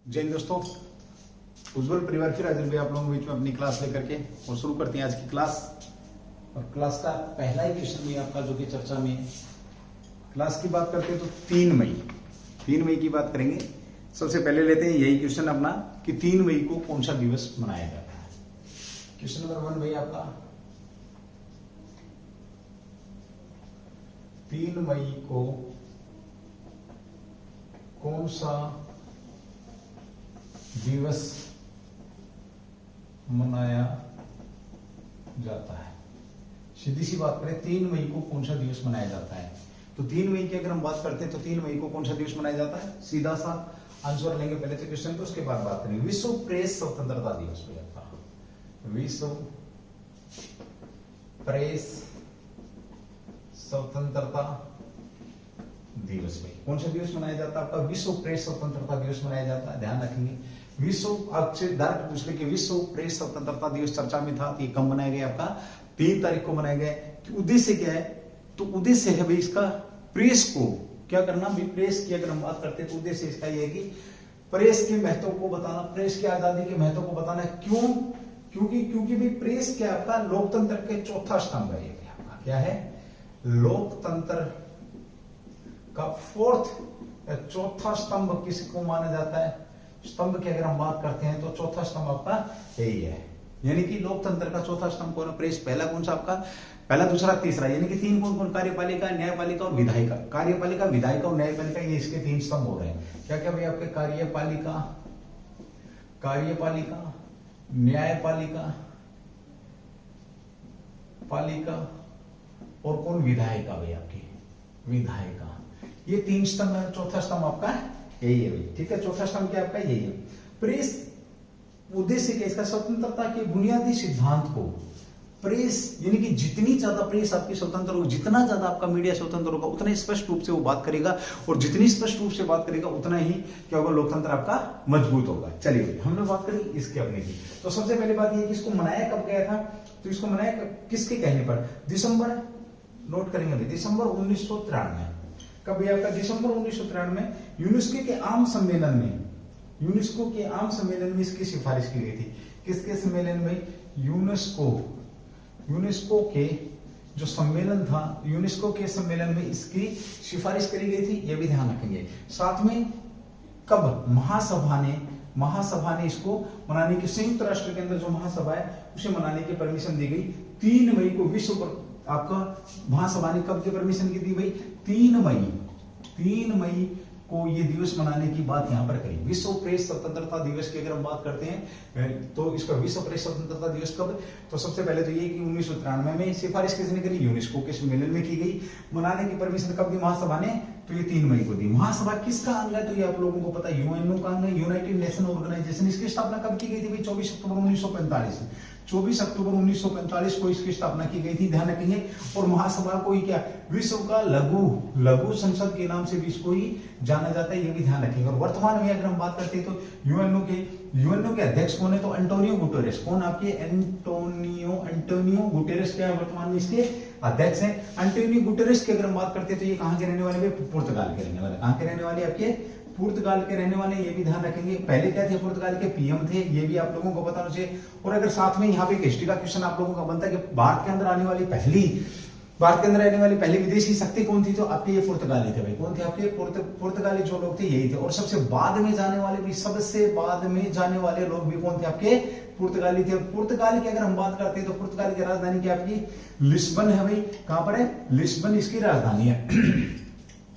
जय हिंद दोस्तों, उज्जवल परिवार फिर हाजिर भी आप लोगों के बीच में अपनी क्लास लेकर के और शुरू करते हैं आज की क्लास। और क्लास का पहला ही क्वेश्चन भी आपका जो कि चर्चा में है। क्लास की बात करते हैं तो 3 मई की बात करेंगे। सबसे पहले लेते हैं यही क्वेश्चन अपना कि 3 मई को कौन सा दिवस मनाया जाता है। क्वेश्चन नंबर 1 भाई आपका 3 मई को कौन सा दिवस मनाया जाता है। सीधी सी बात करें, 3 मई को कौन सा दिवस मनाया जाता है। तो 3 मई की अगर हम बात करते हैं तो 3 मई को कौन सा दिवस मनाया जाता है। सीधा सा आंसर लेंगे पहले तो क्वेश्चन को, उसके बाद बात करेंगे। विश्व प्रेस स्वतंत्रता दिवस पे आता है। विश्व प्रेस स्वतंत्रता दिवस पे कौन सा दिवस मनाया जाता है। आपका विश्व प्रेस स्वतंत्रता दिवस मनाया जाता है। ध्यान रखेंगे, विश्व आपसे डायरेक्ट पूछ ले कि विश्व प्रेस स्वतंत्रता दिवस चर्चा में था, तो ये कब मनाया गया। आपका 3 तारीख को मनाया गया। कि उद्देश्य क्या है, तो उद्देश्य है भाई इसका प्रेस को क्या करना। भी प्रेस की अगर हम बात करते हैं तो उद्देश्य इसका ये है कि प्रेस के महत्व को बताना, प्रेस की आजादी के महत्व को बताना। क्यों? क्योंकि भाई प्रेस क्या आपका लोकतंत्र के चौथा स्तंभ है। ये आपका क्या है, लोकतंत्र का फोर्थ या चौथा स्तंभ किसको माना जाता है। स्तंभ की अगर हम बात करते हैं तो चौथा स्तंभ आपका यही है, यानी कि लोकतंत्र का चौथा स्तंभ कौन है, प्रेस। पहला कौन सा आपका, पहला दूसरा तीसरा, यानी कि 3 कौन कौन, कार्यपालिका, न्यायपालिका और विधायिका। कार्यपालिका, विधायिका और न्यायपालिका, ये इसके 3 स्तंभ हो रहे हैं। क्या क्या भाई आपके कार्यपालिका, न्यायपालिका और कौन, विधायिका भाई आपकी विधायिका। ये 3 स्तंभ है। चौथा स्तंभ आपका यही है भाई, ठीक है। चौथा स्तंभ क्या आपका यही है। प्रेस उद्देश्य क्या, इसका स्वतंत्रता के बुनियादी सिद्धांत को प्रेस, यानी कि जितनी ज्यादा प्रेस आपकी स्वतंत्र होगी, जितना ज्यादा आपका मीडिया स्वतंत्र होगा, उतना ही स्पष्ट रूप से वो बात करेगा, और जितनी स्पष्ट रूप से बात करेगा उतना ही क्या होगा, लोकतंत्र आपका मजबूत होगा। चलिए भाई, हमने बात करी इसके अपने की। तो सबसे पहले बात ये कि इसको मनाया कब गया था। तो इसको मनाया किसके कहने पर, दिसंबर, नोट करेंगे भाई, दिसंबर 1993। कब भी आपका, दिसंबर 1993 में यूनेस्को के आम सम्मेलन में इसकी सिफारिश की गई थी। किसके सम्मेलन में, यूनेस्को के जो सम्मेलन था, यूनेस्को के सम्मेलन में इसकी सिफारिश करी गई थी। यह भी ध्यान रखेंगे। साथ में कब, महासभा ने इसको मनाने की, संयुक्त राष्ट्र के अंदर जो महासभा है उसे मनाने की परमिशन दी गई 3 मई को। विश्व पर आपका महासभा ने कब की परमिशन की दी भाई, 3 मई को ये दिवस मनाने की बात यहां पर करी। विश्व प्रेस स्वतंत्रता दिवस की अगर हम बात करते हैं तो इसका विश्व प्रेस स्वतंत्रता दिवस कब, तो सबसे पहले तो ये कि 1993 में सिफारिश किसने करी, यूनेस्को के सम्मेलन में की गई। मनाने की परमिशन कब दी महासभा ने, तो ये 3 मई को दी। महासभा किसका अंग है, तो ये आप लोगों को पता है, यूएनओ का अंग है, यूनाइटेड नेशन ऑर्गेनाइजेशन। इसकी स्थापना कब की गई थी भाई, 24 अक्टूबर 1945 को इसकी स्थापना की गई थी। ध्यान रखेंगे। और महासभा को ही क्या, विश्व का लघु संसद के नाम से भी इसको ही जाना जाता है, ये भी ध्यान रखेंगे। और वर्तमान में अगर हम बात करते हैं तो यूएनओ के अध्यक्ष कौन है, तो एंटोनियो गुटेरेस। कौन आपके, एंटोनियो गुटेरेस क्या है, वर्तमान में इसके अध्यक्ष हैं। एंटोनियो गुटेरेस की अगर हम बात करते हैं तो ये कहां के रहने वाले, पुर्तगाल के रहने वाले। कहां के रहने वाले, आपके पुर्तगाल के रहने वाले, ये भी ध्यान रखेंगे। पहले क्या थे, पुर्तगाल के पीएम थे, ये भी आप लोगों को पता होना चाहिए। और अगर साथ में यहाँ पे एक हिस्ट्री का क्वेश्चन आप लोगों का बनता है कि भारत के अंदर आने वाली पहली विदेशी शक्ति कौन थी, तो आपके ये पुर्तगाली थे भाई। कौन थे आपके, पुर्तगाली जो लोग थे यही थे। और सबसे बाद में जाने वाले लोग भी कौन थे, आपके पुर्तगाली थे। पुर्तगाल की अगर हम बात करते हैं तो पुर्तगाल की राजधानी क्या आपकी, लिस्बन है भाई। कहां पर है, लिस्बन इसकी राजधानी है।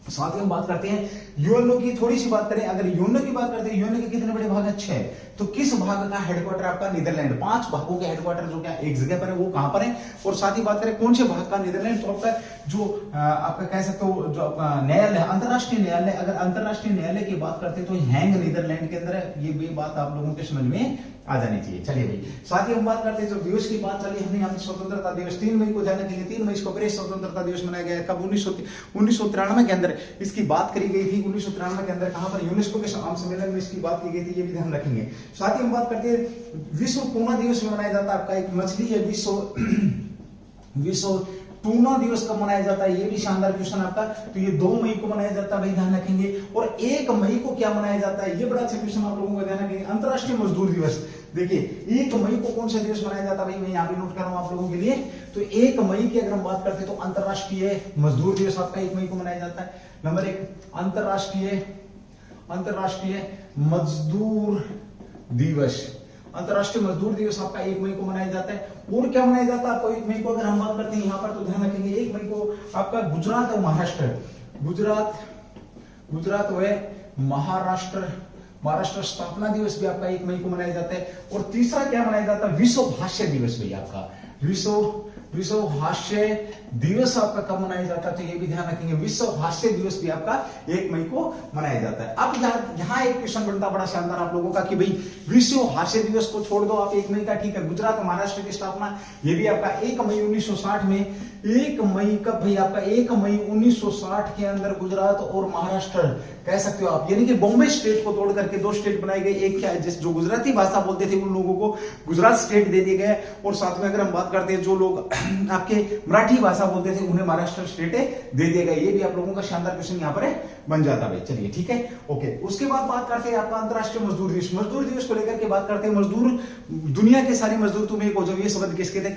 साथ ही हम बात करते हैं यूएनओ की, थोड़ी सी बात करें। अगर यूएनओ की बात करते हैं, यूएनओ के कितने बड़े भाग हैं, 6। तो किस भाग का हेडक्वार्टर आपका, नीदरलैंड। 5 भागों के हेडक्वार्टर जो क्या एक जगह पर है, वो कहां पर है। और साथ ही बात करें कौन से भाग का, नीदरलैंड। तो आपका जो आपका कह सकते हो जो आपका न्यायालय, अंतरराष्ट्रीय न्यायालय, अगर अंतरराष्ट्रीय न्यायालय की बात करते हैं तो हैंग नीदरलैंड के अंदर है। ये भी बात आप लोगों के समझ में आ जानी चाहिए। चलिए भाई, साथ ही हम बात करते हैं जो दिवस की बात चली हमने, यहाँ पे स्वतंत्रता दिवस 3 मई को जाने के लिए 3 मई को प्रेस स्वतंत्रता दिवस मनाया गया। कब, 1993 के अंदर इसकी बात करी गई थी। 1993 के अंदर कहां पर, यूनेस्को के आम सम्मेलन में इसकी बात की गई थी, ये भी ध्यान रखेंगे। साथ ही हम बात करते हैं विश्व पूर्णा दिवस में मनाया जाता है आपका एक मछली है, विश्व टूना दिवस कब मनाया जाता है, ये भी शानदार क्वेश्चन आपका। तो ये 2 मई को मनाया जाता है भाई, ध्यान रखेंगे। और 1 मई को क्या मनाया जाता है, ये बड़ा अच्छा क्वेश्चन आप लोगों को ध्यान रखेंगे, अंतरराष्ट्रीय मजदूर दिवस। देखिए 1 मई को कौन सा दिवस मनाया जाता है भाई, मैं यहाँ पे नोट कर रहा हूँ आप लोगों के लिए। तो 1 मई की अगर हम बात करते हैं तो अंतरराष्ट्रीय मजदूर दिवस आपका 1 मई को मनाया जाता है। नंबर 1 अंतरराष्ट्रीय मजदूर दिवस, अंतरराष्ट्रीय मजदूर दिवस आपका 1 मई को मनाया जाता है। और क्या मनाया जाता है आपको 1 मई को अगर हम बात करते हैं यहाँ पर, तो ध्यान रखेंगे 1 मई को आपका गुजरात और महाराष्ट्र, गुजरात व महाराष्ट्र स्थापना दिवस भी आपका 1 मई को मनाया जाता है। और तीसरा क्या मनाया जाता है, विश्व हास्य दिवस भी आपका, विश्व हास्य दिवस आपका कब मनाया जाता है, तो ये भी ध्यान रखेंगे, विश्व हास्य दिवस भी आपका 1 मई को मनाया जाता है। अब यहाँ एक क्वेश्चन बनता बड़ा शानदार आप लोगों का कि भाई विश्व हास्य दिवस को छोड़ दो आप 1 मई का, ठीक है, गुजरात और महाराष्ट्र की स्थापना ये भी आपका 1 मई 1960 में, 1 मई कब भाई आपका 1 मई 1960 के अंदर गुजरात और महाराष्ट्र कह सकते हो आप, यानी कि बॉम्बे स्टेट को तोड़ करके 2 स्टेट बनाए गए। एक क्या है, जिस जो गुजराती भाषा बोलते थे उन लोगों को गुजरात स्टेट दे दिए गए, और साथ में अगर हम बात करते हैं जो लोग आपके मराठी भाषा बोलते थे उन्हें महाराष्ट्र स्टेट दे दिया गया। ये भी आप लोगों का शानदार क्वेश्चन यहाँ पर बन जाता भाई। चलिए ठीक है, ओके। उसके बाद बात करते हैं आपका अंतरराष्ट्रीय मजदूर दिवस, मजदूर दिवस को लेकर के बात करते हैं। मजदूर, दुनिया के सारे मजदूर तुम एक हो जाओ, ये शब्द किसके थे,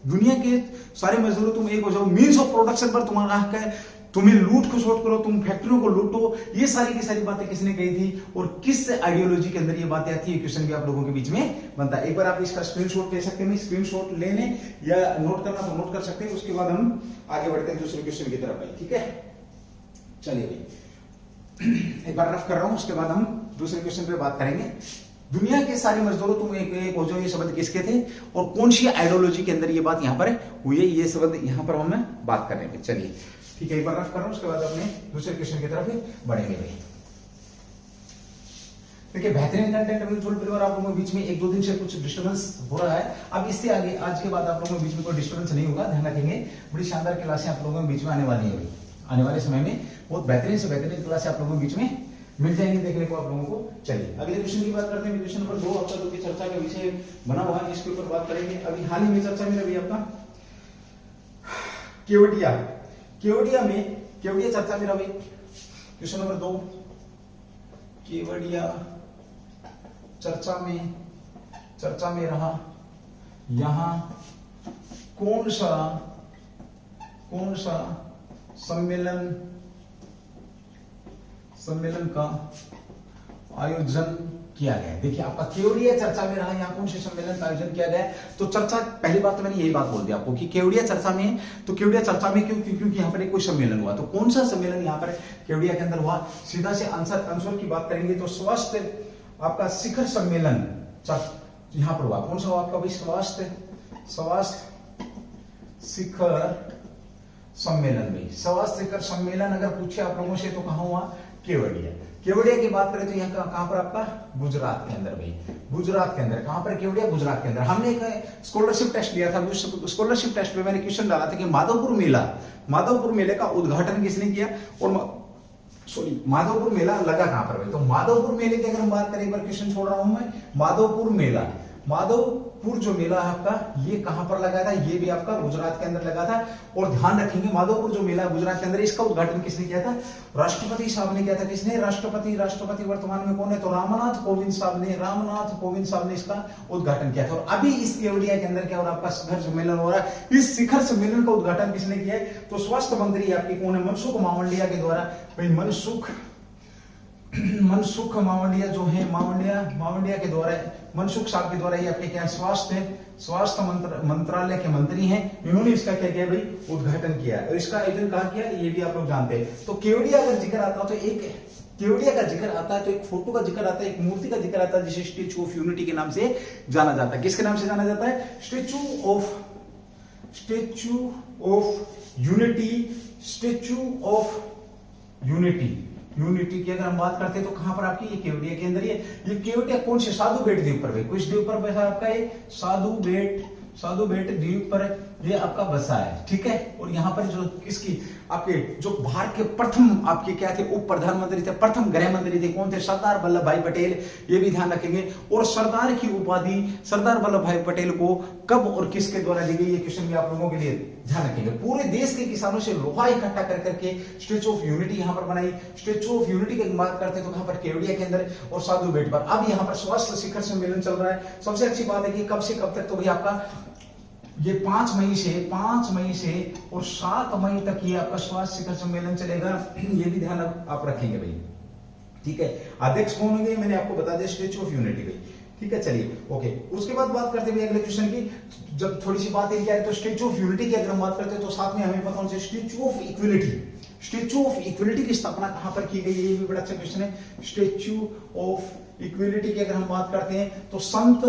दुनिया के सारे मजदूर तुम एक हो जाओ, मीन्स ऑफ प्रोडक्शन पर तुम्हारा हक है, तुम्हें लूट खसोट करो, तुम फैक्ट्रियों को लूटो, ये सारी की सारी बातें किसने कही थी और किस आइडियोलॉजी के अंदर ये बातें आती है, क्वेश्चन भी आप लोगों के बीच में बनता है। एक बार आप इसका स्क्रीनशॉट ले सकते हैं, स्क्रीनशॉट लेने या नोट करना तो नोट कर सकते हैं। उसके बाद हम आगे बढ़ते हैं दूसरे क्वेश्चन की तरफ भाई, ठीक है। चलिए भाई एक बार रफ कर रहा हूं, उसके बाद हम दूसरे क्वेश्चन पे बात करेंगे। दुनिया के सारे मजदूरों तुम एक हो जाओ, ये शब्द किसके थे और कौन सी आइडियोलॉजी के अंदर ये बात यहाँ पर हुई है, ये शब्द यहाँ पर हम बात करेंगे। चलिए ठीक है, एक बार रफ कर रहा हूं, उसके बाद अपने दूसरे क्वेश्चन की तरफ बढ़ेंगे भाई। देखिए बेहतरीन कंटेंट म्यूचुअल परिवार आप लोगों के बीच में 1-2 दिन से कुछ डिस्टर्बेंस हो रहा है। अब इससे आगे आज के बाद आप लोगों के बीच में कोई डिस्टर्बेंस नहीं होगा, ध्यान रखेंगे। बड़ी शानदार क्लासें आप लोगों के बीच में आने वाली है भाई, आने वाले समय में बहुत बेहतरीन से बेहतरीन क्लासें आप लोगों के बीच में मिल जाएंगे देखने को आप लोगों को। चलिए अगले क्वेश्चन की बात करते हैं। क्वेश्चन नंबर 2 आपका जो कि चर्चा का विषय बना हुआ है, इसके ऊपर बात करेंगे। अभी हाल ही में चर्चा में रही आपका केवड़िया चर्चा में रही। क्वेश्चन नंबर 2 केवड़िया चर्चा में रहा। यहां कौन सा सम्मेलन का आयोजन किया गया। देखिए आपका केवड़िया चर्चा में रहा, यहाँ कौन से सम्मेलन का आयोजन किया गया। तो चर्चा, पहली बात तो मैंने यही बात बोल दी आपको कि केवड़िया चर्चा में, तो केवड़िया चर्चा में क्योंकि यहाँ पर एक कोई सम्मेलन हुआ। तो कौन सा सम्मेलन यहाँ पर केवड़िया के अंदर हुआ, सीधा से आंसर की बात करेंगे तो स्वास्थ्य आपका शिखर सम्मेलन यहाँ पर हुआ। कौन सा हुआ आपका भाई, स्वास्थ्य शिखर सम्मेलन में। स्वास्थ्य शिखर सम्मेलन अगर पूछे आप लोगों से तो कहां हुआ, केवड़िया की बात करें तो यहाँ कहां पर आपका, गुजरात के अंदर भाई, गुजरात के अंदर। कहां पर केवड़िया, गुजरात के अंदर। हमने एक स्कॉलरशिप टेस्ट लिया था, स्कॉलरशिप टेस्ट में मैंने क्वेश्चन डाला था कि माधवपुर मेले का उद्घाटन किसने किया, और माधवपुर मेला लगा कहां पर भाई। तो माधवपुर मेले की अगर हम बात करें, एक बार क्वेश्चन छोड़ रहा हूं मैं, माधवपुर जो मेला है आपका ये कहां पर लगा था, ये भी आपका गुजरात के अंदर लगा था। और ध्यान रखेंगे माधवपुर जो मेला है गुजरात के अंदर, इसका उद्घाटन किसने किया था, राष्ट्रपति साहब ने किया था। किसने, राष्ट्रपति वर्तमान में कौन है, तो रामनाथ कोविंद साहब ने इसका उद्घाटन किया था। और अभी इस केवड़िया के अंदर क्या हो रहा है, आपका शिखर सम्मेलन हो रहा है। इस शिखर सम्मेलन का उद्घाटन किसने किया है, तो स्वास्थ्य मंत्री आपकी कौन है, मनसुख मावंडिया के द्वारा भाई। मनसुख मावंडिया जो है, मावंडिया के द्वारा, मनसुख साहब के द्वारा ये आपके क्या स्वास्थ्य मंत्रालय के मंत्री हैं, इन्होंने इसका क्या किया भाई, उद्घाटन किया। और इसका आयोजन कहां किया ये भी आप लोग जानते हैं। तो केवड़िया अगर जिक्र आता है तो केवड़िया का जिक्र आता है तो एक फोटो का जिक्र आता है, एक मूर्ति का जिक्र आता है जिसे स्टैच्यू ऑफ यूनिटी के नाम से जाना जाता है। किसके नाम से जाना जाता है, स्टैच्यू ऑफ यूनिटी की अगर हम बात करते हैं तो कहां पर आपकी, ये केवड़िया के अंदर। ये केवड़िया कौन से, साधु बेट द्वीप पर भाई। कुछ द्वीप पर बैठा आपका ये साधु बेट द्वीप पर ये आपका बसा है, ठीक है। और यहाँ पर जो किसकी आपके जो भारत के प्रथम आपके क्या थे उप प्रधानमंत्री थे, प्रथम गृह मंत्री थे, कौन थे? सरदार वल्लभ भाई पटेल, ये भी ध्यान रखेंगे। और सरदार की उपाधि सरदार वल्लभ भाई पटेल को कब और किसके द्वारा दी गई, ये क्वेश्चन भी आप लोगों के लिए ध्यान रखेंगे। पूरे देश के किसानों से लोहा इकट्ठा कर करके स्टेचू ऑफ यूनिटी यहाँ पर बनाई। स्टेचू ऑफ यूनिटी की बात करते हैं तो यहाँ पर केवड़िया के अंदर और साधु बेट पर। अब यहाँ पर स्वास्थ्य शिखर सम्मेलन चल रहा है। सबसे अच्छी बात है कि कब से कब तक, तो भाई आपका ये 5 मई से और 7 मई तक ये आपका स्वास्थ्य शिखर सम्मेलन चलेगा। ये भी ध्यान आप रखेंगे भाई, ठीक है। अध्यक्ष कौन होंगे मैंने आपको बता दिया, स्टेचू ऑफ यूनिटी भाई, ठीक है। चलिए ओके, उसके बाद बात करते हैं अगले क्वेश्चन की। जब थोड़ी सी बात क्या है तो स्टेचू ऑफ यूनिटी की अगर हम बात करते हैं तो साथ में हमें पता होना चाहिए statue of equality. Statue of equality की स्थापना कहां पर की गई है, ये भी बड़ा अच्छा क्वेश्चन है। स्टेचू ऑफ इक्विलिटी की अगर हम बात करते हैं तो संत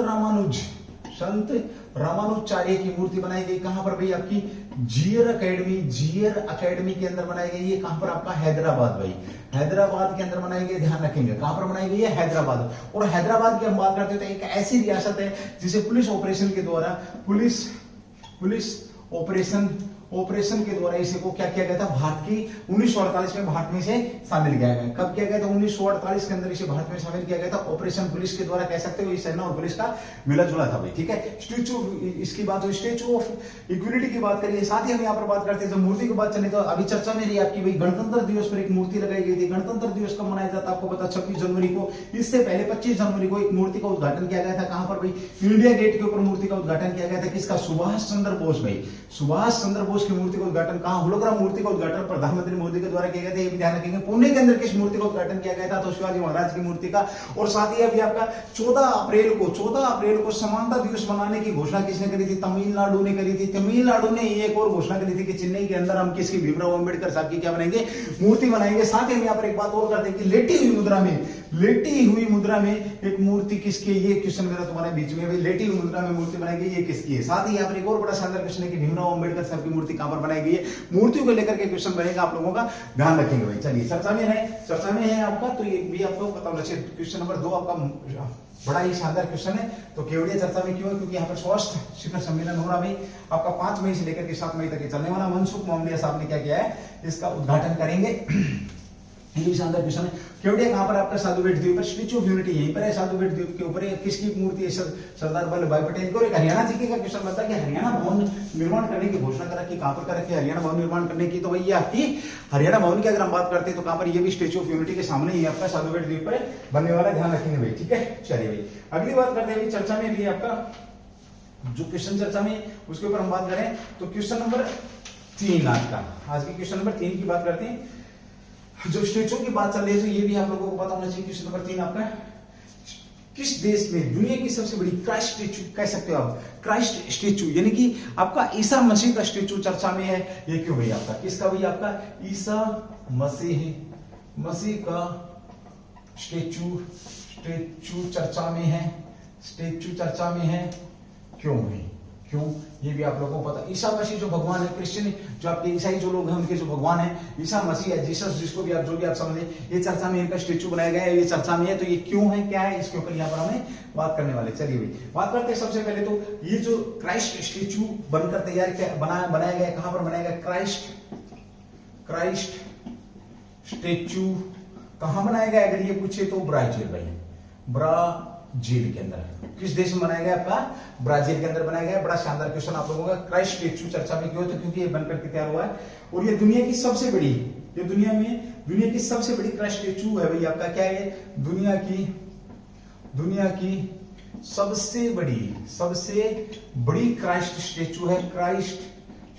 रामानुजाचार्य की मूर्ति बनाई गई। कहां पर भाई? आपकी जीयर एकेडमी के अंदर बनाई गई है। कहां पर? आपका हैदराबाद भाई, हैदराबाद के अंदर बनाई गई। ध्यान रखेंगे कहां पर बनाई गई है? हैदराबाद। और हैदराबाद की हम बात करते हैं तो एक ऐसी रियासत है जिसे पुलिस ऑपरेशन के द्वारा पुलिस ऑपरेशन के द्वारा इसे को क्या किया गया था? भारत की 1948 में भारत में से शामिल किया गया। कब किया गया था? 1948 के अंदर इसे भारत में शामिल किया गया था। ऑपरेशन पुलिस के द्वारा कह सकते हो, सेना और पुलिस का मिला जुला था भाई, ठीक है। स्टेचू इसकी बात हो, स्टेचू ऑफ इक्विलिटी की बात करिए। साथ ही हम यहाँ पर बात करते हैं, जब मूर्ति की बात चले तो अभी चर्चा में रही आपकी भाई गणतंत्र दिवस पर एक मूर्ति लगाई गई थी। गणतंत्र दिवस कब मनाया जाता है आपको पता? 26 जनवरी को। इससे पहले 25 जनवरी को एक मूर्ति का उद्घाटन किया गया था। कहां पर भाई? इंडिया गेट के ऊपर मूर्ति का उद्घाटन किया गया था। किसका? सुभाष चंद्र बोस भाई, सुभाष चंद्र बोस की मूर्ति का उद्घाटन कहां? होलोग्राम मूर्ति का उद्घाटन प्रधानमंत्री मोदी के द्वारा किया गया था। ये भी ध्यान रखेंगे। पुणे के अंदर किस मूर्ति का उद्घाटन किया गया था? तो शिवाजी महाराज की मूर्ति का। और साथ ही अभी आपका 14 अप्रैल को समानता दिवस मनाने की घोषणा किसने करी थी? तमिलनाडु ने करी थी। तमिलनाडु ने एक और घोषणा करी थी कि चेन्नई के अंदर हम किसकी? भीमराव अंबेडकर साहब की क्या बनाएंगे? मूर्ति बनाएंगे। साथ ही हम यहाँ पर एक बात और करते हैं कि लेटी हुई मुद्रा में एक मूर्ति किसकी? ये क्वेश्चन मेरा तुम्हारे बीच में, लेटी हुई मुद्रा में मूर्ति बनाई गई, ये किसकी है? साथ ही यहाँ पर एक और बड़ा शानदार क्वेश्चन है कि भीमराव अंबेडकर साहब की मूर्ति कहां पर बनाई गई है? मूर्तियों को लेकर के क्वेश्चन बनेगा, आप लोगों का ध्यान रखेंगे भाई। चलिए चर्चा में है आपका, तो ये भी आपको पता होना चाहिए। क्वेश्चन नंबर 2 आपका बड़ा ही शानदार क्वेश्चन है। तो केवड़िया चर्चा में क्यों है? क्योंकि यहाँ पर स्वास्थ्य शिखर सम्मेलन हो रहा भाई आपका 5 मई से लेकर के 7 मई तक चलने वाला। मनसुख मांडविया साहब ने क्या किया है? इसका उद्घाटन करेंगे। ये भी शानदार क्वेश्चन है। केवड़िया कहां पर? आपका साधु बेट द्वीप पर। स्टेचू ऑफ यूनिटी यहीं पर है, साधु बेट द्वीप के ऊपर। किसकी मूर्ति है? सरदार वल्लभ भाई पटेल की। और एक हरियाणा जी का क्वेश्चन बनता है कि हरियाणा भवन निर्माण करने की घोषणा कर रखी, कहां पर कर रखी है हरियाणा भवन निर्माण करने की? तो भाई ये आपकी हरियाणा भवन की अगर हम बात करते हैं तो कहां पर? ये भी स्टेचू ऑफ यूनिटी के सामने ही आपका साधु बेट द्वीप पर बनने वाला। ध्यान रखेंगे भाई, ठीक है। चलिए भाई अगली बात करते हैं चर्चा में भी आपका जो क्वेश्चन चर्चा में उसके ऊपर हम बात करें तो क्वेश्चन नंबर 3 आज की क्वेश्चन नंबर 3 की बात करते हैं। जो स्टेचू की बात चल रही है तो ये भी आप लोगों को पता होना चाहिए। क्वेश्चन नंबर 3 आपका, किस देश में दुनिया की सबसे बड़ी क्राइस्ट स्टेचू कह सकते हो आप? क्राइस्ट स्टेचू यानी कि आपका ईसा मसीह का स्टेचू चर्चा में है। ये क्यों भाई? आपका किसका भाई? आपका ईसा मसीह का स्टेचू चर्चा में है। स्टेचू चर्चा में है क्यों भाई? क्यों? ये भी आप लोगों को पता। ईसा मसीह जो भगवान है, क्रिश्चियन जो आपके ईसाई जो लोग हैं उनके जो भगवान है ईसा मसीह है, जीसस, जिसको भी आप जो भी आप समझे, ये चर्चा में इनका स्टेचू बनाया गया है। ये चर्चा में है तो ये क्यों है, क्या है, इसके ऊपर यहाँ पर हमें बात करने वाले। चलिए भाई बात करते हैं। सबसे पहले तो ये जो क्राइस्ट स्टेचू बनकर तैयार किया बनाया गया, कहां पर बनाया गया? क्राइस्ट स्टेचू कहां बनाया गया अगर ये पूछे तो? ब्राजील भाई, ब्राजील के अंदर। किस देश में बनाया गया? आपका ब्राजील के अंदर बनाया गया। बड़ा शानदार क्वेश्चन आप लोगों का। क्राइस्ट स्टेचू चर्चा में क्यों? तो क्योंकि ये बनकर के तैयार हुआ है और ये दुनिया की सबसे बड़ी, ये दुनिया की सबसे बड़ी क्राइस्ट स्टेचू है भाई आपका। क्या है? दुनिया की सबसे बड़ी क्राइस्ट स्टेचू है। क्राइस्ट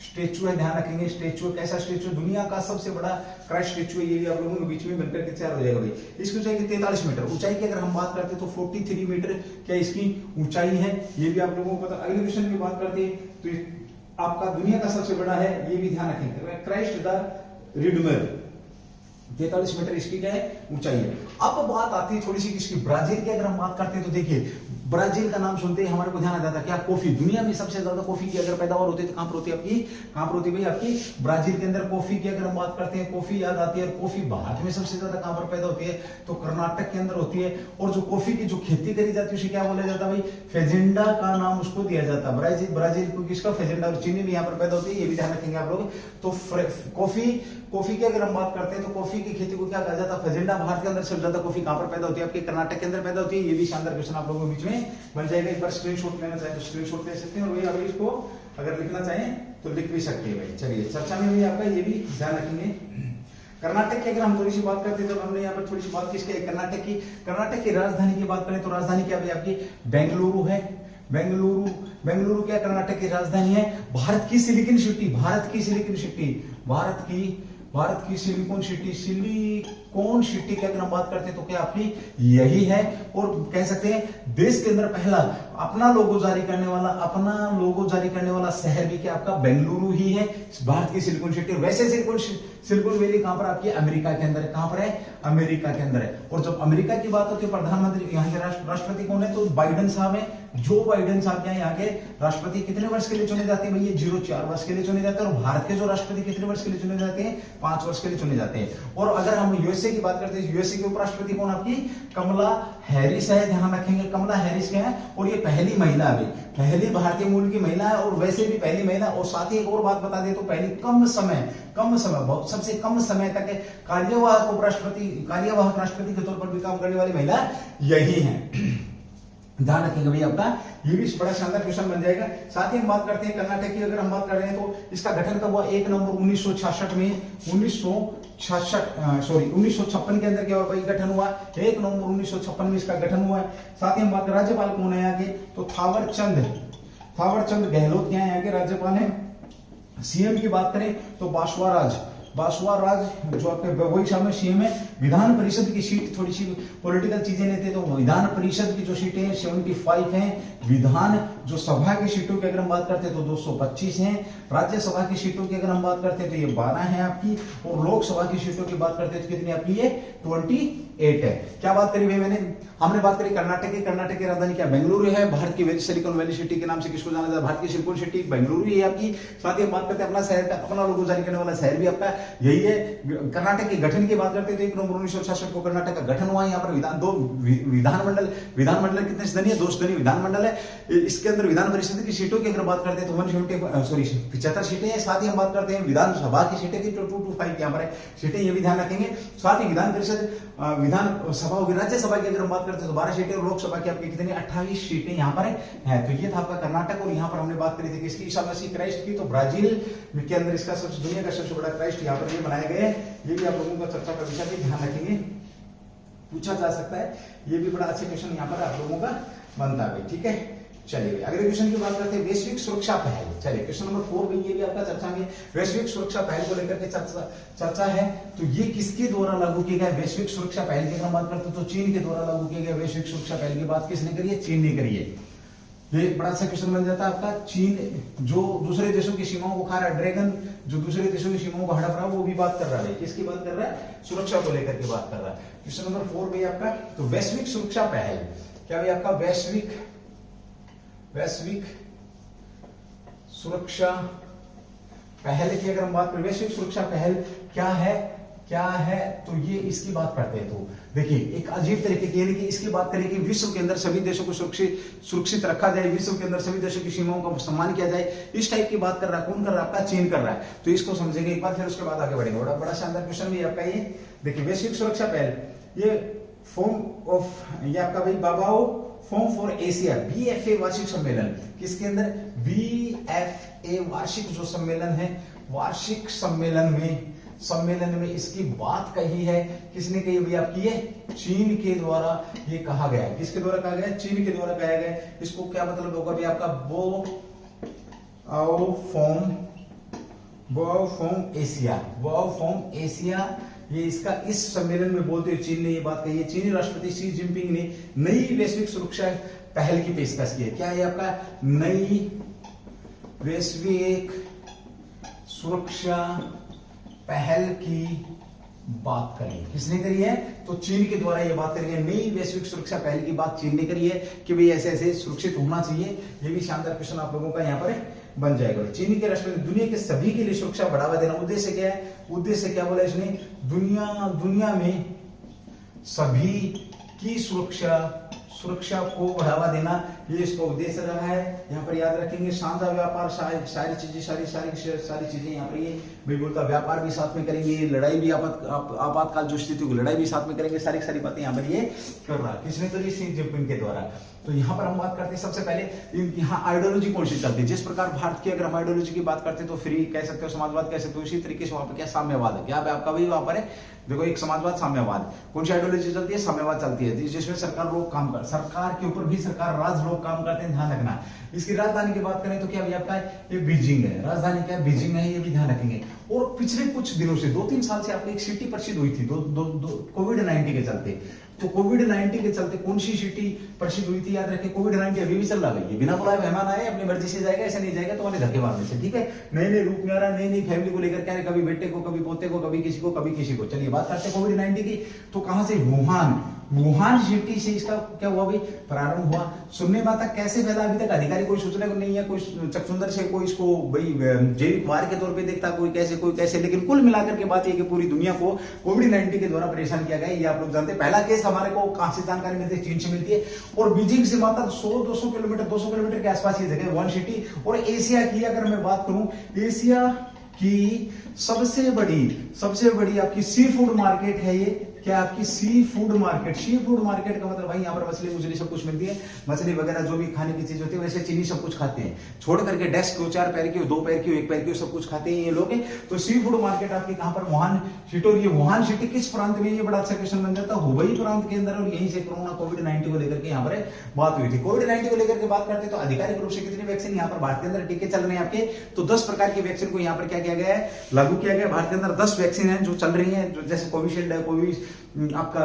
स्टेचू है, ध्यान रखेंगे। स्टेचू कैसा स्टेचू? दुनिया का सबसे बड़ा क्राइस्ट स्टेचू है। ये भी आप लोगों के बीच में बनकर के तैयार हो जाएगा भाई। इसकी ऊंचाई 43 मीटर। ऊंचाई की अगर हम बात करते हैं तो 43 मीटर क्या इसकी ऊंचाई है, ये भी आप लोगों को पता। अगले क्वेश्चन की बात करते हैं तो आपका दुनिया का सबसे बड़ा है, ये भी ध्यान रखेंगे। क्राइस्ट द रिडीमर 43 मीटर इसकी क्या है? ऊंचाई है। अब बात आती है थोड़ी सी किसकी? ब्राजील की अगर हम बात करते हैं तो देखिए ब्राजील का नाम सुनते ही हमारे को ध्यान आ जाता है क्या, कॉफी। दुनिया में सबसे ज्यादा कॉफी की अगर पैदावार होती है तो कहां पर होती है आपकी, कहां पर होती है भाई आपकी, ब्राजील के अंदर। कॉफी की अगर हम बात करते हैं, कॉफी याद आती है। कॉफी भारत में सबसे ज्यादा कहां पर पैदा होती है, तो कर्नाटक के अंदर होती है। और जो कॉफी की जो खेती करी जाती है उसे क्या बोला जाता है भाई, फेजेंडा का नाम उसको दिया जाता है। ब्राजील को किसका, फेजेंडा। और चीनी भी यहाँ पर पैदा होती है, ये भी ध्यान रखेंगे आप लोग। तो कॉफी की अगर हम बात करते हैं तो कॉफी की खेती को क्या कहा जाता है, फेजेंडा। भारत के अंदर सबसे ज्यादा कॉफी कहां पर पैदा होती है, आपके कर्नाटक के अंदर पैदा होती है। ये भी शानदार क्वेश्चन आप लोगों के बीच में बन जाएगा। एक बार स्क्रीनशॉट लेना चाहे तो स्क्रीनशॉट ले सकते हैं, और वही अगर इसको अगर लिखना चाहें तो लिख भी सकते हैं भाई। चलिए चर्चा में भी आपका ये भी ध्यान रखेंगे। कर्नाटक की अगर हम थोड़ी सी बात करते हैं तो हमने यहाँ पर थोड़ी सी बात की इसके कर्नाटक की राजधानी की बात करें तो राजधानी क्या भाई आपकी, बेंगलुरु है। बेंगलुरु क्या कर्नाटक की राजधानी है। भारत की सिलिकॉन सिटी, भारत की सिलिकॉन सिटी की अगर हम बात करते हैं तो क्या आपकी यही है। और कह सकते हैं देश के अंदर पहला अपना लोगो जारी करने वाला शहर भी क्या आपका बेंगलुरु ही है, भारत की सिलिकॉन सिटी। वैसे सिलिकॉन वैली कहां पर आपकी, अमेरिका के अंदर है। कहां पर है, अमेरिका के अंदर है। और जब अमेरिका की बात होती है प्रधानमंत्री, यहाँ के राष्ट्रपति कौन है, तो बाइडेन साहब है, जो बाइडेन साहब यहाँ के राष्ट्रपति कितने वर्ष के लिए चुने जाते हैं भैया, 04 वर्ष के लिए चुने जाते हैं। और भारत के जो राष्ट्रपति कितने वर्ष के लिए चुने जाते हैं, 5 वर्ष के लिए चुने जाते हैं। और अगर हम यूएसए की बात करते हैं, यूएसए के उपराष्ट्रपति कौन आपकी, कमला हैरिस है। ध्यान रखेंगे कमला हैरिस क्या है, और ये पहली महिला है, पहली भारतीय मूल की महिला है, और वैसे भी पहली महिला। और साथ ही एक और बात बता दे तो पहली कम समय बहुत सबसे कम समय तक कार्यवाहक राष्ट्रपति के तौर पर भी काम करने वाली महिला यही है। ध्यान रखेंगे भैया आपका, ये भी बड़ा शानदार क्वेश्चन बन जाएगा। साथ ही हम बात करते हैं कर्नाटक की, अगर हम बात कर रहे हैं तो इसका गठन कब हुआ, 1 नवंबर 1956 में, 1956 के अंदर क्या हुआ भाई, गठन हुआ 1 नवंबर 1956 में इसका गठन हुआ है। साथ ही हम बात करें राज्यपाल कौन है यहाँ के, तो थावर चंद गहलोत क्या है यहाँ के राज्यपाल है। सीएम की बात करें तो बासवाराज जो आपके वही शामिल सीएम है। विधान परिषद की सीट, थोड़ी सी पॉलिटिकल चीजें लेते हैं तो विधान परिषद की जो सीटें हैं 75 हैं। विधान जो सभा की सीटों की अगर हम बात करते हैं तो 225 हैं। राज्यसभा की सीटों की अगर हम बात करते हैं तो ये 12 है आपकी। और लोकसभा की सीटों की बात करते हैं तो कितनी आपकी ये 28 है। क्या बात करी भाई हमने बात करी कर्नाटक की राजधानी क्या, बेंगलुरु है। भारत की सिलिकॉन वैली सिटी के नाम से किसको जाना जाता है, भारत की सिलिकॉन सिटी बेंगलुरु ही है आपकी। साथ ही हम बात करते हैं अपना शहर का, अपना लोगो जारी करने वाला शहर भी आपका यही है। कर्नाटक के गठन की बात करते हैं तो 1 नवंबर 1966 को कर्नाटक का गठन हुआ। यहाँ पर विधानमंडल कितने सदनीय, 2 सदनीय विधानमंडल है। इसके अंदर विधान परिषद की सीटों की अगर बात करते हैं तो 75 सीटें हैं। साथ ही हम बात करते हैं विधानसभा की सीटें की, तो 225 यहाँ पर सीटें, ये भी ध्यान रखेंगे। साथ ही विधानसभा होगी। राज्यसभा की अगर हम बात करते हैं तो 12 सीटें, और लोकसभा की आपकी कितनी 28 सीटें यहाँ पर है। तो ये था आपका कर्नाटक। और यहाँ पर हमने बात करी थी किसकी, ईसा मसीह क्राइस्ट की। तो ब्राजील के अंदर इसका दुनिया का सबसे बड़ा क्राइस्ट यहाँ पर ये बनाए गए। ये भी आप लोगों का चर्चा का विषय भी ध्यान रखेंगे, पूछा जा सकता है। ये भी बड़ा अच्छा क्वेश्चन यहाँ पर आप लोगों का बनता है। ठीक है, चलिए अगले क्वेश्चन की बात करते हैं, वैश्विक सुरक्षा पहल। चलिए क्वेश्चन नंबर 4 भी, ये भी आपका चर्चा में वैश्विक सुरक्षा पहल को लेकर के चर्चा है। तो ये किसके द्वारा लागू किया गया, वैश्विक सुरक्षा पहल की हम बात करते हैं तो चीन के द्वारा लागू किया गया वैश्विक सुरक्षा पहल की बात किसने करी है, चीन ने करी है। ये बड़ा अच्छा क्वेश्चन बन जाता है आपका। चीन जो दूसरे देशों की सीमाओं को खा रहा है, ड्रैगन जो दूसरे देशों की सीमाओं को हड़प रहा है, वो भी बात कर रहा है। किसकी बात कर रहा है, सुरक्षा को लेकर के बात कर रहा है। क्वेश्चन नंबर 4 भी आपका, तो वैश्विक सुरक्षा पहल क्या है आपका, वैश्विक सुरक्षा पहल की अगर हम बात करें, वैश्विक सुरक्षा पहल क्या है, तो ये इसकी बात करते हैं। तो देखिए एक अजीब तरीके की, यानी कि इसकी बात करें कि विश्व के अंदर सभी देशों को सुरक्षित रखा जाए, विश्व के अंदर सभी देशों की सीमाओं का सम्मान किया जाए, इस टाइप की बात कर रहा है। कौन कर रहा है, आपका चीन कर रहा है। तो इसको समझेंगे एक बार, फिर उसके बाद आगे बढ़ेंगे। बड़ा शानदार क्वेश्चन भी आपका ये। देखिए वैश्विक सुरक्षा पहल, ये आपका भाई बाबाओ फॉर्म फॉर एशिया, BFA वार्षिक सम्मेलन। किसके अंदर, BFA वार्षिक जो सम्मेलन है, वार्षिक सम्मेलन में इसकी बात कही है। किसने कही भैया आपकी, ये चीन के द्वारा ये कहा गया है। किसके द्वारा कहा गया, चीन के द्वारा कहा गया। इसको क्या मतलब होगा भैया आपका, बो फॉर्म एशिया। ये इसका इस सम्मेलन में बोलते हुए चीन ने ये बात कही है। चीनी राष्ट्रपति शी जिनपिंग ने नई वैश्विक सुरक्षा पहल की पेशकश की है। क्या है आपका, नई वैश्विक सुरक्षा पहल की बात करी है। किसने करी है? तो चीन के द्वारा ये बात करी है। नई वैश्विक सुरक्षा पहल की बात चीन ने करी है कि भाई ऐसे ऐसे सुरक्षित होना चाहिए। ये भी शानदार क्वेश्चन आप लोगों का यहाँ पर बन जाएगा। चीन के राष्ट्रपति दुनिया के सभी के लिए सुरक्षा बढ़ावा देना। उद्देश्य क्या है? उद्देश्य क्या बोला इसने? दुनिया में सभी की सुरक्षा को बढ़ावा देना, ये इसका उद्देश्य रहा है। यहाँ पर याद रखेंगे शांति व्यापार, सारी चीजें यहाँ पर ये भाई बोलता व्यापार भी साथ में करेंगे, लड़ाई भी आपातकाल जो स्थिति को लड़ाई भी साथ में करेंगे, सारी बातें यहाँ पर ये कर रहा है। किसने करी? शी जिनपिंग के द्वारा। तो यहाँ पर हम बात करते हैं सबसे पहले यहाँ आइडियोलॉजी कौन सी चलती है। जिस प्रकार भारत की अगर हम आइडियोलॉजी की बात करते हैं तो फ्री कह सकते हो, समाजवाद कह सकते हो, इसी तरीके से वहां पर क्या साम्यवाद है। क्या आपका भाई वहां पर है? देखो एक समाजवाद, साम्यवाद। कौन सी आइडियोलॉजी चलती है? साम्यवाद चलती है, जिसमें सरकार के ऊपर भी राज लोग काम करते हैं। ध्यान रखना। इसकी राजधानी की बात करें तो क्या भी आपका ये बीजिंग है। राजधानी क्या है? बीजिंग है, ये भी ध्यान रखेंगे। और पिछले कुछ दिनों से 2-3 साल से आपको एक सिटी प्रसिद्ध हुई थी कोविड-19 के चलते। तो कोविड-19 के चलते कौन सी सिटी प्रसिद्ध हुई थी? याद रखें, कोविड-19 अभी भी चल रहा है। बिना बुलाए मेहमान आए, अपनी मर्जी से जाएगा, ऐसे नहीं जाएगा तो वाले धक्के मारने से। ठीक है, नए रूप में आ रहा, नई फैमिली को लेकर क्या है, कभी बेटे को, कभी पोते को, कभी किसी को। चलिए बात करते हैं कोविड-19 की। तो कहां से? वुहान सिटी से इसका क्या हुआ भाई? प्रारंभ हुआ। सुनने में आता कैसे फैला अभी तक अधिकारी कोई सूचना को नहीं है, कोई चकचुंदर से कोई इसको भाई जैविक वार के तौर पे देखता, कोई कैसे, लेकिन कुल मिलाकर के बात ये कि पूरी दुनिया को कोविड-19 के द्वारा परेशान किया गया। ये आप लोग जानते हैं। पहला केस हमारे को कहां से जानकारी मिलती है? चीन से मिलती है। और बीजिंग से मात्र 200 किलोमीटर के आसपास ये जगह वन सिटी। और एशिया की अगर मैं बात करूं, एशिया की सबसे बड़ी आपकी सी फूड मार्केट है ये। क्या आपकी सी फूड मार्केट का मतलब भाई यहाँ पर मछली सब कुछ मिलती है। मछली वगैरह जो भी खाने की चीज होती है, वैसे चीनी सब कुछ खाते हैं, छोड़ करके डेस्क को 4 पैर की, 2 पैर की, 1 पैर की सब कुछ खाते हैं ये लोग। तो सी फूड मार्केट आपकी कहां पर? Wuhan city. और ये वुहान सिटी किस प्रांत में? ये बड़ा अच्छा क्वेश्चन बन जाता है। हुबई प्रांत के अंदर। और यहीं से कोरोना कोविड-19 को लेकर के यहाँ पर बात हुई थी। कोविड-19 को लेकर के बात करते तो आधिकारिक रूप से कितनी वैक्सीन यहाँ पर भारत के अंदर टीके चल रहे हैं आपके? तो 10 प्रकार की वैक्सीन को यहाँ पर क्या किया गया है? लागू किया गया। भारत के अंदर 10 वैक्सीन है जो चल रही है, जो जैसे कोविशील्ड है, आपका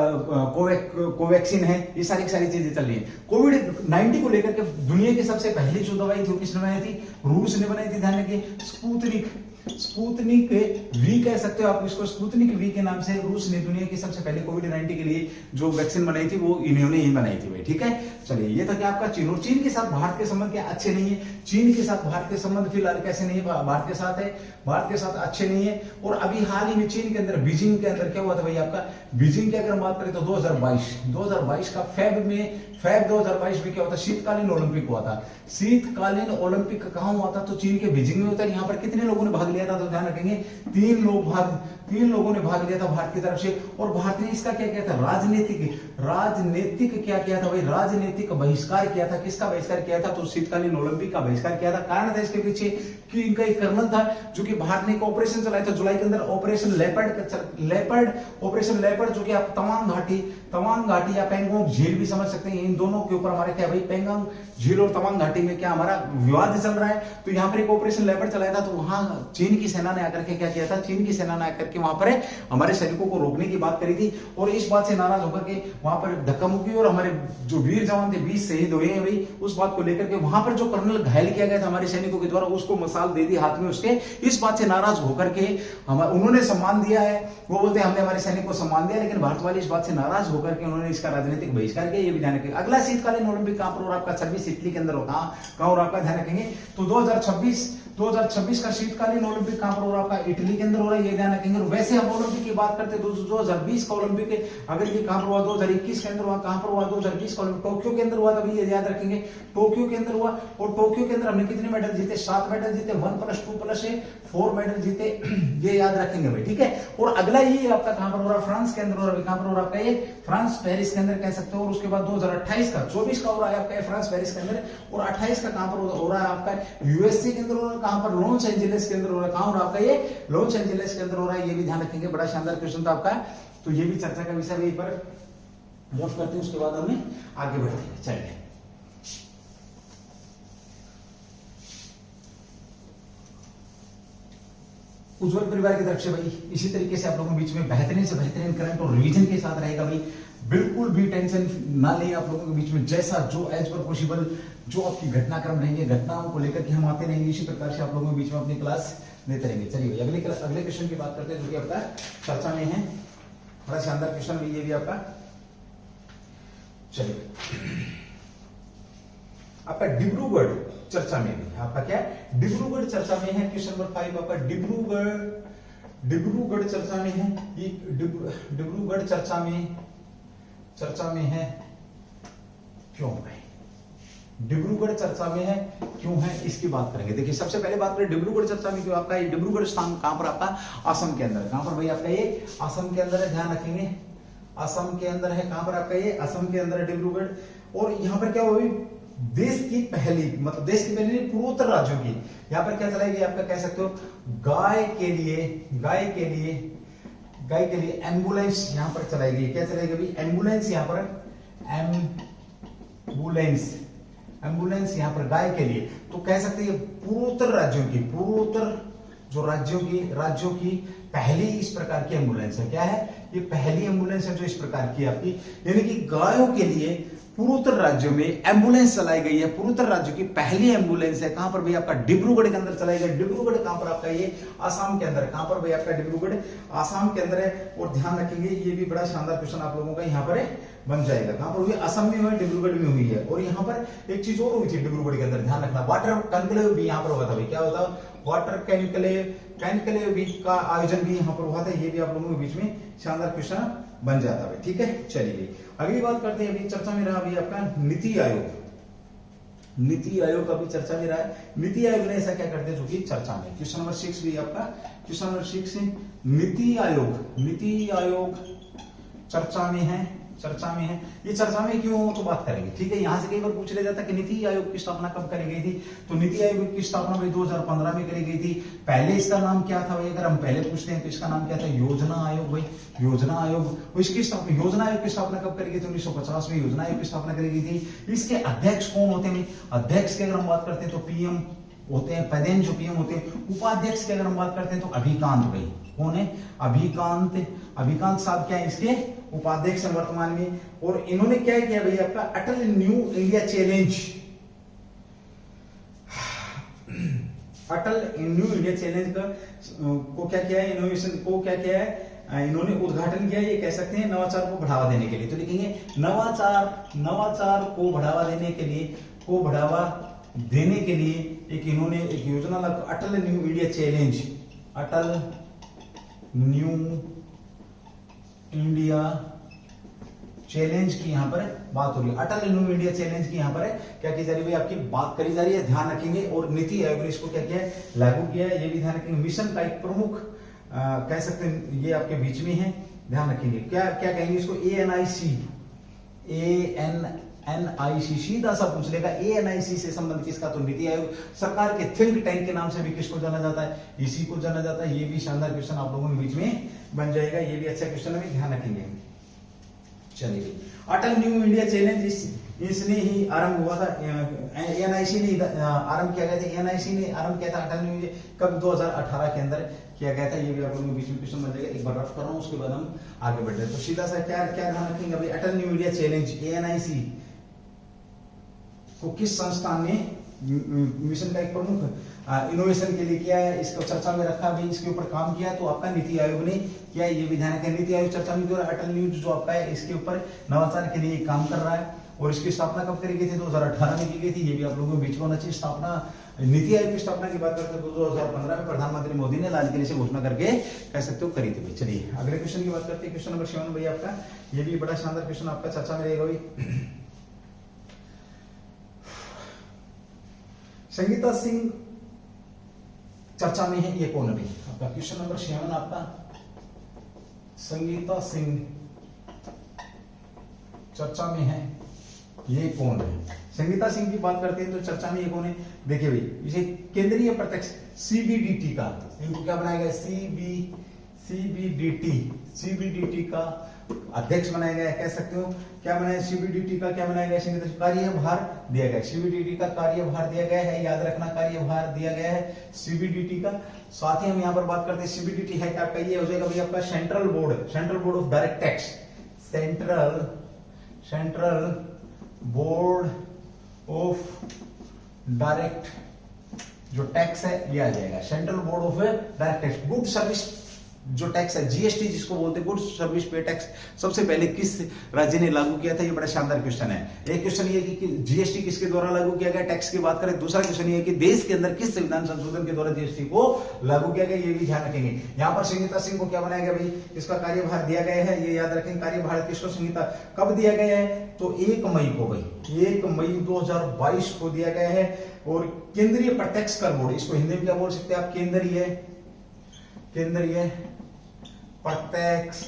कोवैक्सीन है, ये सारी चीजें चल रही है। कोविड-19 को लेकर के दुनिया की सबसे पहली जो दवाई थी किसने बनाई थी? रूस ने बनाई थी। ध्यान रखिए, स्पुतनिक वी कह सकते हो आप इसको। स्पुतनिक वी के नाम से रूस ने दुनिया की सबसे पहले कोविड-19 के लिए जो वैक्सीन बनाई थी वो इन्होंने ही बनाई थी भाई। ठीक है, चलिए ये था कि आपका चीन। और चीन के साथ भारत के संबंध क्या अच्छे नहीं है? चीन के साथ भारत के संबंध फिलहाल कैसे नहीं है? भारत के साथ अच्छे नहीं है। और अभी हाल ही में चीन के अंदर, बीजिंग के अंदर क्या हुआ था भाई आपका? बीजिंग की अगर हम बात करें तो 2022 का फेब 2022 में क्या होता? शीतकालीन ओलंपिक हुआ था। शीतकालीन ओलंपिक कहां हुआ था? तो चीन के बीजिंग में होता है। यहाँ पर कितने लोगों ने भाग लिया था? तो ध्यान रखेंगे 3 लोगों ने भाग लिया था भारत की तरफ से। और भारत ने इसका क्या किया था? राजनीतिक क्या किया था भाई? राजनीतिक बहिष्कार किया था। किसका बहिष्कार किया था? तो शीतकालीन ओलंपिक का बहिष्कार किया था। कारण था इसके पीछे कि इनका एक कर्नल था जो कि भारत ने एक ऑपरेशन चलाया था जुलाई के अंदर, ऑपरेशन लेपर्ड, जो कि आप तवांग घाटी या पेंगोंग झील भी समझ सकते हैं। इन दोनों के ऊपर हमारे क्या भाई? पेंगोंग झील और तवांग घाटी में क्या हमारा विवाद चल रहा है। तो यहाँ पर एक ऑपरेशन लेपर्ड चलाया था। तो वहां चीन की सेना ने आकर के क्या किया था? चीन की सेना ने आकर के वहां पर हमारे सैनिकों को रोकने की बात करी थी। और इस बात से नाराज होकर के वहां पर धक्का मुक्की और हमारे जो वीर जवान थे 20 शहीद हुए हैं भाई। उस बात को लेकर के वहां पर जो कर्नल घायल किया गया था हमारे सैनिकों के द्वारा, उसको मसाल दे दी हाथ में उसके। इस बात से नाराज होकर के उन्होंने सम्मान दिया है। वो बोलते हैं हमने हमारे सैनिक को सम्मान दिया, लेकिन भारत वाले इस बात से नाराज होकर के उन्होंने इसका राजनीतिक बहिष्कार किया। ये भी ध्यान रखेंगे। अगला शीतकालीन ओलंपिक कहां पर और आपका 26 इटली के अंदर होगा। कहां और आपका ध्यान रखेंगे तो 2026 का शीतकालीन ओलंपिक कहां पर हो रहा है? आपका इटली के अंदर हो रहा है। ये ध्यान रखेंगे। वैसे हम ओलंपिक की बात करते हैं 2020 का ओलंपिक अगर ये कहां पर हुआ? 2021 के अंदर हुआ। कहां पर हुआ? 2020 का ओलंपिक टोक्यो के अंदर हुआ था। ये याद रखेंगे, टोक्यो के अंदर हुआ। और टोक्यो के अंदर हमने कितने मेडल जीते? 7 मेडल जीते। 1+2+4 मेडल जीते। ये याद रखेंगे भाई। ठीक है। और अगला ये आपका कहां पर हो रहा है? फ्रांस के अंदर हो रहा है। कहां पर हो रहा है आपका? ये फ्रांस पेरिस के अंदर कह सकते हो। और उसके बाद 2028 का 24 का हो रहा है आपका फ्रांस पेरिस के अंदर। और 28 का कहां पर हो रहा है आपका? यूएसए के अंदर हो रहा है। कहां पर? लॉस एंजेलिस के अंदर हो रहा है। कहां हो रहा है आपका? ये लॉस एंजेलिस के अंदर हो रहा है। ये भी ध्यान रखेंगे। बड़ा शानदार क्वेश्चन था आपका। तो ये भी चर्चा का विषय वहीं पर मूव करते हैं। उसके बाद हमें आगे बढ़ते हैं। चलिए उज्जवल परिवार की तरफ से भाई इसी तरीके से आप लोगों के बीच में बेहतरीन से बेहतरीन करंट और रिवीजन के साथ रहेगा भाई। बिल्कुल भी टेंशन ना लें आप लोगों के बीच में। जैसा जो एज पर पॉसिबल जो आपकी घटनाक्रम रहेंगे, घटनाओं को लेकर के हम आते रहेंगे, इसी प्रकार से आप लोगों के बीच में अपनी क्लास लेते रहेंगे। चलिए अगले क्वेश्चन की बात करते हैं जो कि आपका चर्चा में है। बड़ा शानदार क्वेश्चन भी ये भी आपका। चलिए आपका डिब्रूगढ़ चर्चा में भी, आपका क्या है डिब्रूगढ़ चर्चा में है। क्वेश्चन नंबर 5 आपका डिब्रूगढ़ चर्चा में है। ये डिब्रूगढ़ चर्चा में है क्यों है? डिब्रूगढ़ चर्चा में है क्यों है, इसकी बात करेंगे। देखिए सबसे पहले बात करें डिब्रूगढ़ चर्चा में क्यों। आपका ये डिब्रूगढ़ स्थान कहां पर? आपका असम के अंदर। कहां पर भाई? आपका ये असम के अंदर है, ध्यान रखेंगे असम के अंदर है। कहां पर? आपका ये असम के अंदर है डिब्रूगढ़। और यहां पर क्या हुआ, देश की पहली, मतलब देश की पहली पूर्वोत्तर राज्यों की यहां पर क्या चलाई गई, आपका कह सकते हो गाय के लिए एम्बुलेंस यहां पर चलाई गई। क्या चलाई गई? एम्बुलेंस यहां पर, एम्बुलेंस यहां पर गाय के लिए। तो कह सकते हैं पूर्वोत्तर राज्यों की पहली इस प्रकार की एम्बुलेंस है। क्या है? ये पहली एम्बुलेंस है जो इस प्रकार की आपकी, यानी कि गायों के लिए पूर्वोत्तर राज्यों में एम्बुलेंस चलाई गई है। पूर्वोत्तर राज्यों की पहली एम्बुलेंस है। कहां पर भाई? आपका डिब्रूगढ़ के अंदर चलाई गई। डिब्रूगढ़ कहां पर? आपका ये आसाम के अंदर। कहां पर भाई? आपका डिब्रूगढ़ आसाम के अंदर है। और ध्यान रखेंगे ये भी बड़ा शानदार क्वेश्चन आप लोगों का यहाँ पर बन जाएगा। कहां पर हुई? असम में हुई, डिब्रूगढ़ में हुई है। और यहाँ पर एक चीज और हुई थी डिब्रूगढ़ के अंदर, ध्यान रखना, वाटर कॉन्क्लेव भी यहाँ पर हुआ था भाई। क्या होता? वाटर कॉन्क्लेव भी का आयोजन भी यहाँ पर हुआ था। ये भी आप लोगों के बीच में शानदार क्वेश्चन बन जाता है। ठीक है, चलिए अगली बात करते हैं। अभी चर्चा में रहा अभी आपका नीति आयोग का भी चर्चा में रहा है। नीति आयोग ने ऐसा क्या करते हैं जो कि चर्चा में। क्वेश्चन नंबर 6 भी आपका, क्वेश्चन नंबर 6 नीति आयोग चर्चा में है। ये चर्चा में क्यों हो तो बात करेंगे। ठीक है, यहां से कई बार पूछ लिया जाता है कि नीति आयोग की स्थापना कब करी गई थी। तो नीति आयोग की स्थापना भाई 2015 में करी गई थी। पहले इसका नाम क्या था भाई? अगर हम पहले पूछते हैं तो इसका नाम क्या था? योजना आयोग भाई, योजना आयोग। इसकी स्थापना, योजना आयोग की स्थापना कब करी गई थी? 1950 में योजना आयोग की स्थापना करी गई थी। इसके अध्यक्ष कौन होते हैं? अध्यक्ष की अगर हम बात करते हैं तो पीएम होते हैं, पदेन जो पीएम होते हैं। उपाध्यक्ष की अगर हम बात करते हैं तो अभिकांत भाई, कौन है? अभिकांत साहब क्या है इसके उपाध्यक्ष हैं वर्तमान में। और इन्होंने क्या किया भाई? आपका अटल न्यू इंडिया चैलेंज, अटल न्यू इंडिया चैलेंज को क्या किया है? इनोवेशन को क्या किया है? इन्होंने उद्घाटन किया। ये कह सकते हैं नवाचार को बढ़ावा देने के लिए। तो लिखेंगे नवाचार को बढ़ावा देने के लिए एक इन्होंने एक योजना लगा, अटल न्यू इंडिया चैलेंज। अटल न्यू इंडिया चैलेंज की यहां पर बात हो रही है। अटल न्यू इंडिया चैलेंज की यहां पर क्या की जा रही है? आपकी बात करी जा रही है, ध्यान रखेंगे। और नीति आयोग ने इसको क्या किया है? लागू किया है। ये भी ध्यान रखेंगे। मिशन का एक प्रमुख कह सकते हैं ये आपके बीच में है, ध्यान रखेंगे। क्या कहेंगे इसको? एएनआईसी सीधा सा पूछ लेगा। एएनआईसी से संबंध किसका? तो नीति आयोग। सरकार के थिंक टैंक के नाम से भी किसको जाना जाता है? इसी को जाना जाता है। ये भी शानदार क्वेश्चन आप लोगों के बीच में बन जाएगा। ये भी अच्छा क्वेश्चन है, ध्यान रखेंगे। चलिए अटल न्यू इंडिया चैलेंज इसने ही आरंभ हुआ था। एएनआईसी ने आरंभ किया गया था। एएनआईसी ने आरंभ किया था अटल न्यू इंडिया कब? 2018 के अंदर किया गया था। ये भी आप लोगों के बीच में क्वेश्चन बन जाएगा। एक बार रफ कर रहा हूं, उसके बाद हम आगे बढ़ रहे हैं। तो सीधा सा क्या ध्यान रखेंगे भाई? अटल न्यू इंडिया चैलेंज एएनआईसी को किस संस्थान ने मिशन का एक प्रमुख इनोवेशन के लिए किया है, इसको चर्चा में रखा भाई, इसके ऊपर काम किया तो आपका नीति आयोग ने किया। ये भी ध्यान रखें। नीति आयोग चर्चा में जो अटल न्यूज जो आपका है इसके ऊपर नवाचार के लिए काम कर रहा है। और इसकी स्थापना कब करी गई थी? 2018 में की गई थी। ये भी आप लोगों के बीच में होना चाहिए। स्थापना, नीति आयोग की स्थापना की बात करते हैं तो 2015 में प्रधानमंत्री मोदी ने लाल किले से घोषणा करके कह सकते हो करी थी। चलिए अगले क्वेश्चन की बात करते हैं। क्वेश्चन नंबर 7 भाई आपका, ये भी बड़ा शानदार क्वेश्चन आपका चर्चा में रहेगा भाई। संगीता सिंह चर्चा में है, ये कौन है भाई? आपका क्वेश्चन नंबर 7 आपका, संगीता सिंह चर्चा में है, ये कौन है? संगीता सिंह की बात करते हैं तो चर्चा में ये कौन है? देखिए भाई, इसे केंद्रीय प्रत्यक्ष सीबीडीटी का, इनको क्या बनाया गया? सीबीडीटी का अध्यक्ष बनाया गया, कह सकते हो। क्या बनाया? सीबीडीटी का क्या बनाया गया? कार्यभार दिया गया। सीबीडीटी का कार्यभार दिया गया है, याद रखना, कार्यभार दिया गया है सीबीडीटी का। साथ ही हम यहाँ पर बात करते हैं सीबीडीटी है क्या? आपका ये हो जाएगा भाई आपका central board of direct tax. Central board of direct जो टैक्स है ये आ जाएगा, central board of direct tax. Good service जो टैक्स है जीएसटी जिसको बोलते हैं, गुड्स सर्विस पे टैक्स, सबसे पहले किस राज्य ने लागू किया था? ये बड़ा शानदार क्वेश्चन है। एक क्वेश्चन ये कि जीएसटी किसके द्वारा लागू किया गया, टैक्स की बात करें। दूसरा क्वेश्चन ये कि देश के अंदर किस संविधान संशोधन के द्वारा जीएसटी को लागू किया गया, ये भी ध्यान रखेंगे। यहाँ पर संगीता सिंह को क्या बनाया गया भाई, इसका कार्यभार दिया गया है, ये याद रखेंगे। कार्यभार किसको संगीता कब दिया गया है? तो 1 मई को भाई, 1 मई 2022 को दिया गया है। और केंद्रीय प्रत्यक्ष कर बोर्ड, इसको हिंदी में क्या बोल सकते हैं आप? केंद्रीय प्रत्यक्ष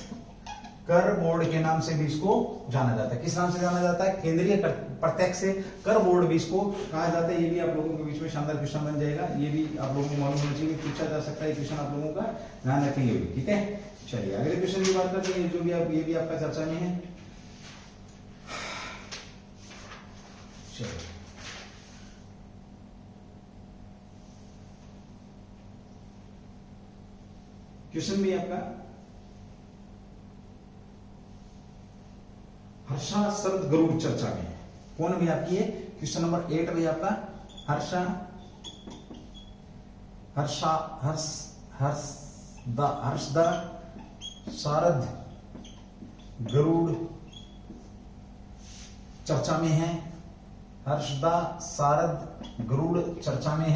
कर बोर्ड के नाम से भी इसको जाना जाता है। किस नाम से जाना जाता है? केंद्रीय प्रत्यक्ष कर बोर्ड भी इसको कहा जाता है। ये भी आप लोगों के बीच में शानदार क्वेश्चन बन जाएगा, ये भी आप लोगों को मालूम होना चाहिए, पूछा जा सकता है क्वेश्चन, आप लोगों का ध्यान रखेंगे भी, ठीक है। चलिए अगले क्वेश्चन की बात करते हैं, जो भी आप, ये भी आपका चर्चा में है। चलिए क्वेश्चन भी आपका हर्षा शरद गरुड़ चर्चा में है। कौन भी आपकी है? क्वेश्चन नंबर 8 भी आपका हर्षदा शारद गरुड़ चर्चा में है। हर्षदा शारद गरुड़ चर्चा में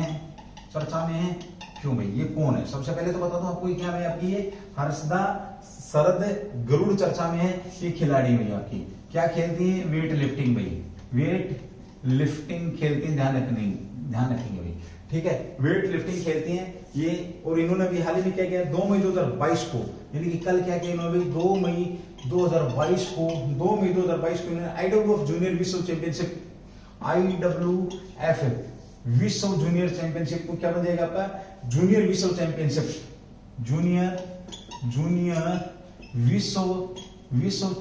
है। क्यों भाई, ये कौन है? सबसे पहले तो बता दो आपको, क्या है आपकी? ये हर्षदा शरद गरुड़ चर्चा में है। ये खिलाड़ी भाई आपकी क्या खेलती है? वेट लिफ्टिंग भाई, वेट लिफ्टिंग खेलती है, ध्यान रखेंगे भाई, ठीक है। वेट लिफ्टिंग खेलती हैं ये। और इन्होंने भी हाल ही में क्या किया? 2 मई 2022 को, यानी कि कल क्या किया इन्होंने? 2 मई 2022 को इन्होंने IWF जूनियर विश्व चैंपियनशिप, IWF विश्व जूनियर चैंपियनशिप को क्या बन जाएगा आपका? जूनियर विश्व चैंपियनशिप, जूनियर विश्व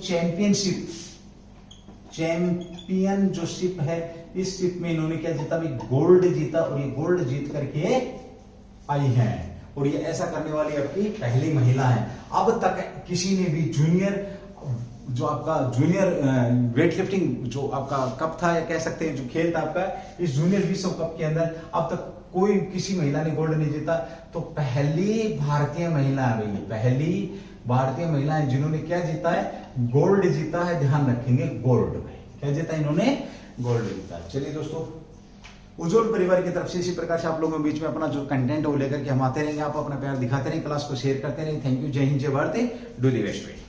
चैंपियन जो शिप है, इस शिप में इन्होंने क्या जीता भाई? गोल्ड जीता। और ये गोल्ड जीत करके आई हैं, और ये ऐसा करने वाली आपकी पहली महिला है। अब तक किसी ने भी जूनियर, जो आपका जूनियर वेट लिफ्टिंग जो आपका कप था, या कह सकते हैं जो खेल था आपका, इस जूनियर विश्व कप के अंदर अब तक कोई किसी महिला ने गोल्ड नहीं जीता। तो पहली भारतीय महिला है भाई, पहली भारतीय महिला है जिन्होंने क्या जीता है? गोल्ड जीता है, ध्यान रखेंगे, गोल्ड भाई। क्या जीता इन्होंने? गोल्ड जीता। चलिए दोस्तों, उज्जवल परिवार की तरफ से इसी प्रकार से आप लोगों के बीच में अपना जो कंटेंट है वो लेकर के हम आते रहेंगे। आप अपना प्यार दिखाते रहें, क्लास को शेयर करते रहें। Thank you. जय हिंद, जय भारत, डू दी बेस्ट।